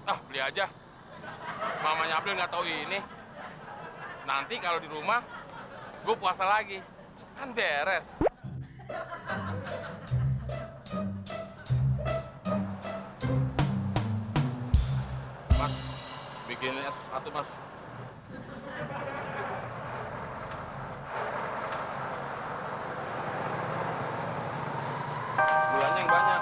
Ah, beli aja. Mamanya April nggak tahu ini. Nanti kalau di rumah, gue puasa lagi. Kan beres. Mas, bikin es satu, Mas. Gulanya yang banyak.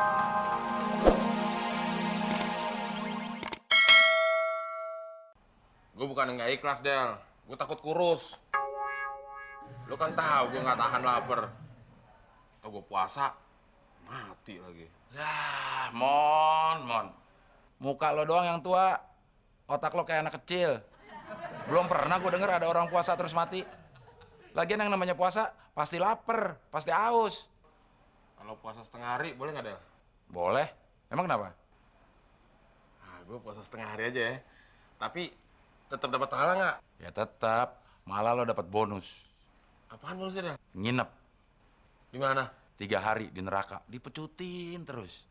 Gue bukan nggak ikhlas, Del. Gue takut kurus. Lo kan tahu gue nggak tahan lapar. Atau gue puasa, mati lagi. Yah, Mon. Muka lo doang yang tua. Otak lo kayak anak kecil. Belum pernah gue denger ada orang puasa terus mati. Lagian yang namanya puasa pasti lapar, pasti haus. Kalau puasa setengah hari, boleh nggak, Del? Boleh. Emang kenapa? Nah, gue puasa setengah hari aja ya. Tapi tetap dapat pahala nggak? Ya tetap, malah lo dapat bonus. Apaan bonusnya, Del? Nginep Di mana? 3 hari di neraka, dipecutin terus.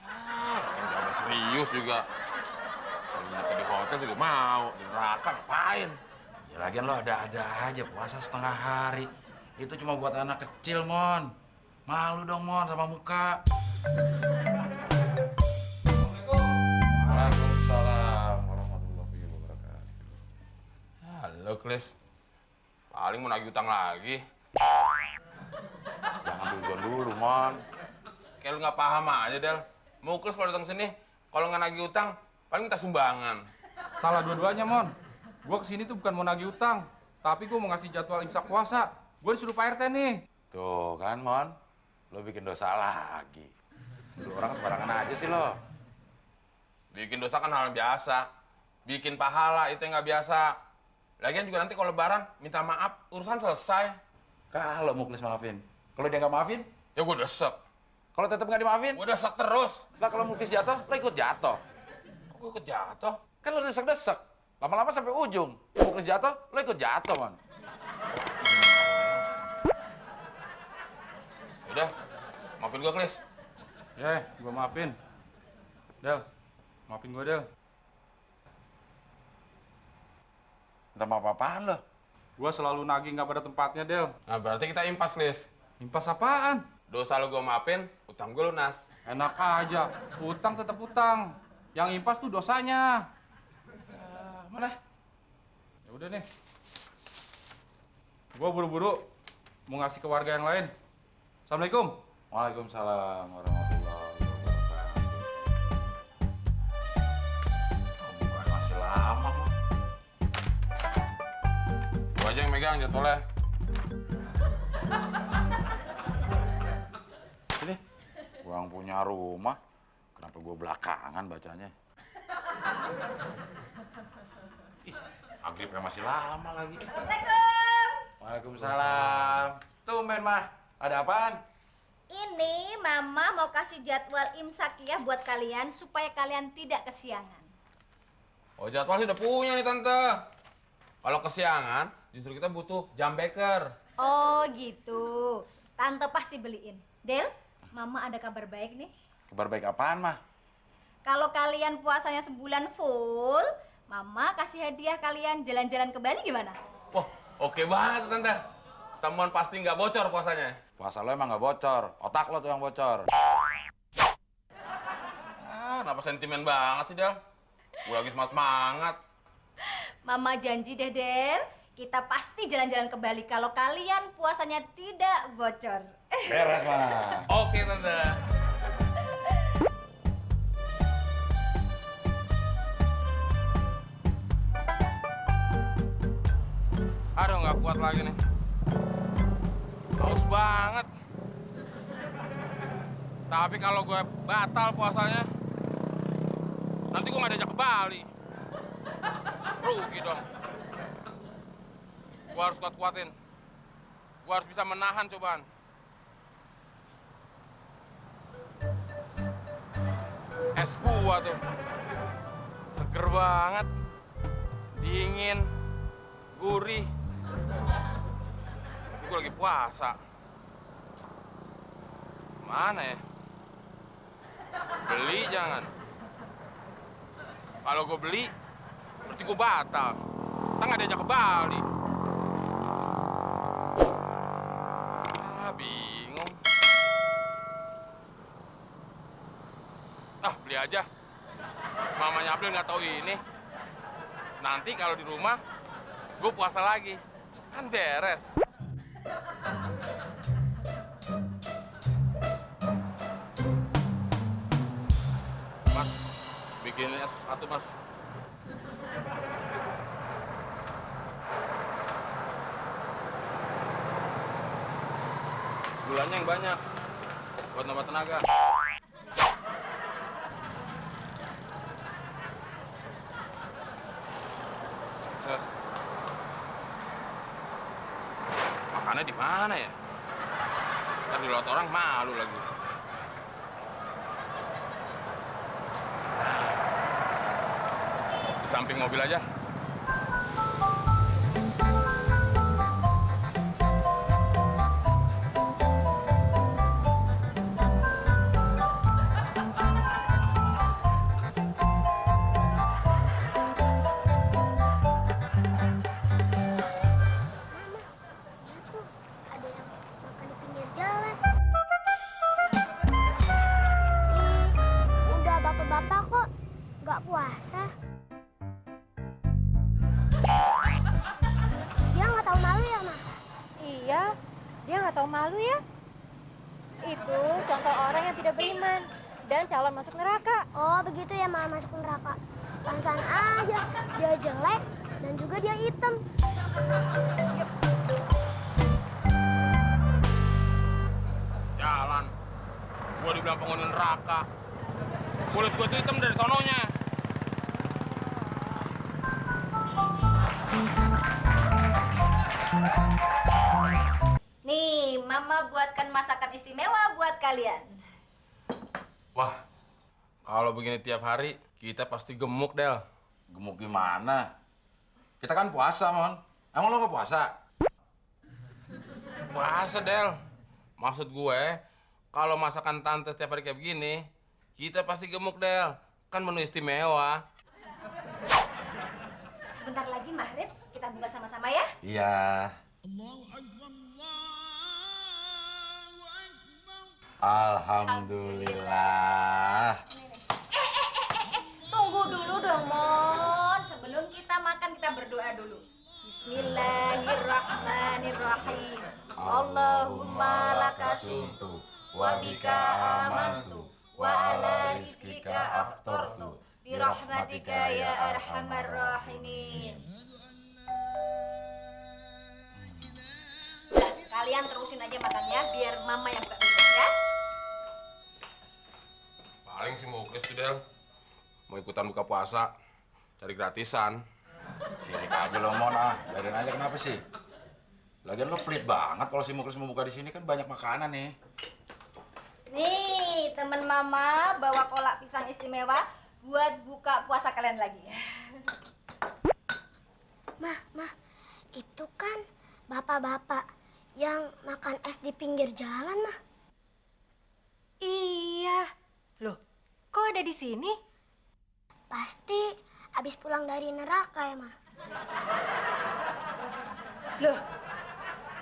Jangan serius juga. Kalau nginep di hotel juga mau. Di neraka ngapain? Ya lagian lo ada-ada aja puasa setengah hari. Itu cuma buat anak kecil, Mon. Malu dong, Mon, sama muka. Waalaikumsalam warahmatullahi wabarakatuh. Halo, Klis. Paling mau nagih utang lagi. Jangan suzon dulu, Mon. Kayak lu nggak paham aja, Del. Muklis kalau datang sini, kalau nggak nagih utang, paling minta sumbangan. Salah dua-duanya, Mon. Gua kesini tuh bukan mau nagih utang, tapi gua mau ngasih jadwal imsak puasa. Gua disuruh Pak RT nih. Tuh kan, Mon. Lo bikin dosa lagi. Lu orang sembarangan aja sih lo. Bikin dosa kan hal biasa. Bikin pahala itu yang nggak biasa. Lagian juga nanti kalau lebaran, minta maaf, urusan selesai. Kalau Muklis maafin. Kalau dia nggak maafin, Ya gue desek. kalau tetap nggak dimaafin, Gue desek terus. lah kalau Muklis jatuh, lo ikut jatuh. Kok gue ikut jatuh? Kan lo desek-desek. Lama-lama sampai ujung. Muklis jatuh, lo ikut jatuh, Mon. Udah, maafin gue, Klis. Gua maafin. Del, maafin gua, Del. Minta maaf apaan lo? Gua selalu nagih nggak pada tempatnya, Del. Nah, berarti kita impas, Klis. Impas apaan? Dosa lu gue maafin, utang gue lunas. Enak aja. Utang tetap utang. Yang impas tuh dosanya. Mana? Ya udah nih. Gua buru-buru mau ngasih ke warga yang lain. Assalamualaikum. Waalaikumsalam warahmatullahi wabarakatuh. Oh, bukan masih lama, Mon. Gue aja yang megang jadwalnya. Sini. Gua yang punya rumah. Kenapa gua belakangan bacanya? Ih, maghribnya masih lama lagi. Assalamualaikum. Waalaikumsalam. Tumben, Mah. Ada apaan? Ini Mama mau kasih jadwal imsakiyah buat kalian supaya kalian tidak kesiangan. Oh, jadwal sih udah punya nih, Tante. Kalau kesiangan, justru kita butuh jam beker. Oh gitu. Tante pasti beliin. Del, Mama ada kabar baik nih. Kabar baik apaan, Mah? Kalau kalian puasanya sebulan full, Mama kasih hadiah kalian jalan-jalan ke Bali gimana? Wah, oke banget, Tante. Temuan pasti nggak bocor puasanya. Puasa lo emang nggak bocor. Otak lo tuh yang bocor. Ah, kenapa sentimen banget sih, Del? Gue lagi semangat-semangat. Mama janji deh, Del. Kita pasti jalan-jalan ke Bali kalau kalian puasanya tidak bocor. Beres, Mah. Oke, Tante. Aduh, nggak kuat lagi nih. Haus banget. Tapi kalau gue batal puasanya, nanti gue nggak diajak ke Bali. Rugi dong. Gue harus kuat-kuatin. Gue harus bisa menahan cobaan. Es buah tuh. Seger banget. Dingin. Gurih. Tapi gue lagi puasa. Mana ya? Beli jangan. Kalau gue beli, berarti gue batal. Kita nggak diajak ke Bali. Ah, bingung. Ah, beli aja. Mamanya April nggak tahu ini. Nanti kalau di rumah, gue puasa lagi. Kan beres. Mas, bikin es satu, Mas. Gulanya yang banyak, buat nambah tenaga. Terus, makannya di mana ya? Ntar dilihat orang malu lagi. Di samping mobil aja. Ada yang makan di pinggir jalan. Udah bapak-bapak kok nggak puasa. Dia nggak tahu malu ya, Ma? Iya, dia nggak tahu malu ya. Itu contoh orang yang tidak beriman dan calon masuk neraka. Oh, begitu ya, Ma, masuk neraka. Pansan aja, dia jelek dan juga dia hitam. Jalan. Gua dibilang penghuni neraka. Kulit gua tuh hitam dari sononya. Nih, Mama buatkan masakan istimewa buat kalian. Wah, kalau begini tiap hari, kita pasti gemuk, Del. Gemuk gimana? Kita kan puasa, Mon. Emang lo nggak puasa? Puasa, Del. Maksud gue, kalau masakan tante setiap hari kayak begini, kita pasti gemuk, Del. Kan menu istimewa. Sebentar lagi maghrib, kita buka sama-sama ya. Iya. Alhamdulillah. Tunggu dulu dong, Mon. Sebelum kita makan, kita berdoa dulu. Bismillahirrahmanirrahim. Allahumma lakasumtu wa bika amantu wa ala rizkika aftartu birahmatika ya arhamar rahimin. Nah, kalian terusin aja makannya biar Mama yang buka dulu ya. Paling sih mau tuh, Del. Mau ikutan buka puasa, cari gratisan. Sirik aja lo, Mon, ah. Biarin aja, kenapa sih? Lagian lo pelit banget kalau si Muklis mau buka di sini, kan banyak makanan nih. Nih, temen Mama bawa kolak pisang istimewa buat buka puasa kalian lagi. Mah, itu kan bapak-bapak yang makan es di pinggir jalan, Mah. Iya. Loh, kok ada di sini? Pasti habis pulang dari neraka ya, Mah. Loh,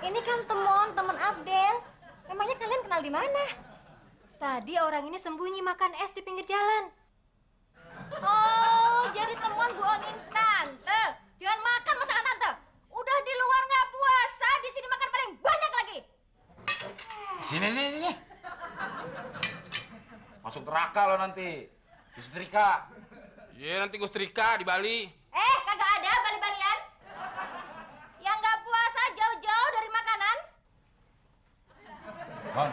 ini kan temen Abdel. Emangnya kalian kenal di mana? Tadi orang ini sembunyi makan es di pinggir jalan. Oh, jadi temuan bohongin tante. Jangan makan masakan tante. Udah di luar nggak puasa, di sini makan paling banyak lagi. Sini. Masuk neraka lo nanti. Disetrika. Iya, nanti gue setrika di Bali. Kagak ada bali-balian. Yang nggak puasa jauh-jauh dari makanan. Bang,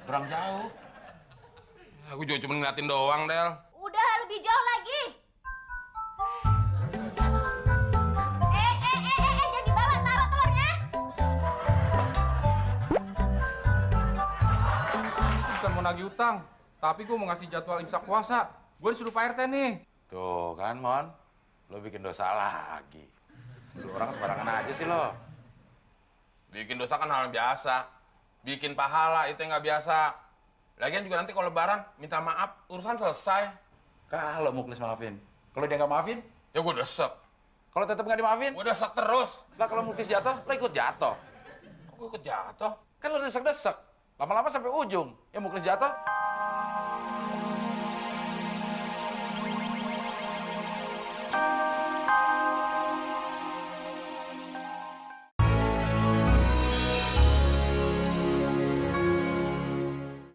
kurang jauh. Aku juga cuma ngeliatin doang, Del. Udah lebih jauh lagi. Jangan dibawa, taruh telurnya. Itu bukan mau nagih utang, tapi gue mau ngasih jadwal imsak puasa. Gue disuruh Pak RT nih. Tuh kan, Mon. Lo bikin dosa lagi. Lu orang sembarangan aja sih lo. Bikin dosa kan hal biasa. Bikin pahala itu yang nggak biasa. Lagian juga nanti kalau lebaran minta maaf, urusan selesai. Kalau Muklis maafin, Kalau dia nggak maafin, Ya gue desek. kalau tetap nggak dimaafin, Gue desek terus. lah kalau Muklis jatuh, lo ikut jatuh. Kok gue ikut jatuh? Kan lo desek-desek. Lama-lama sampai ujung. Ya Muklis jatuh,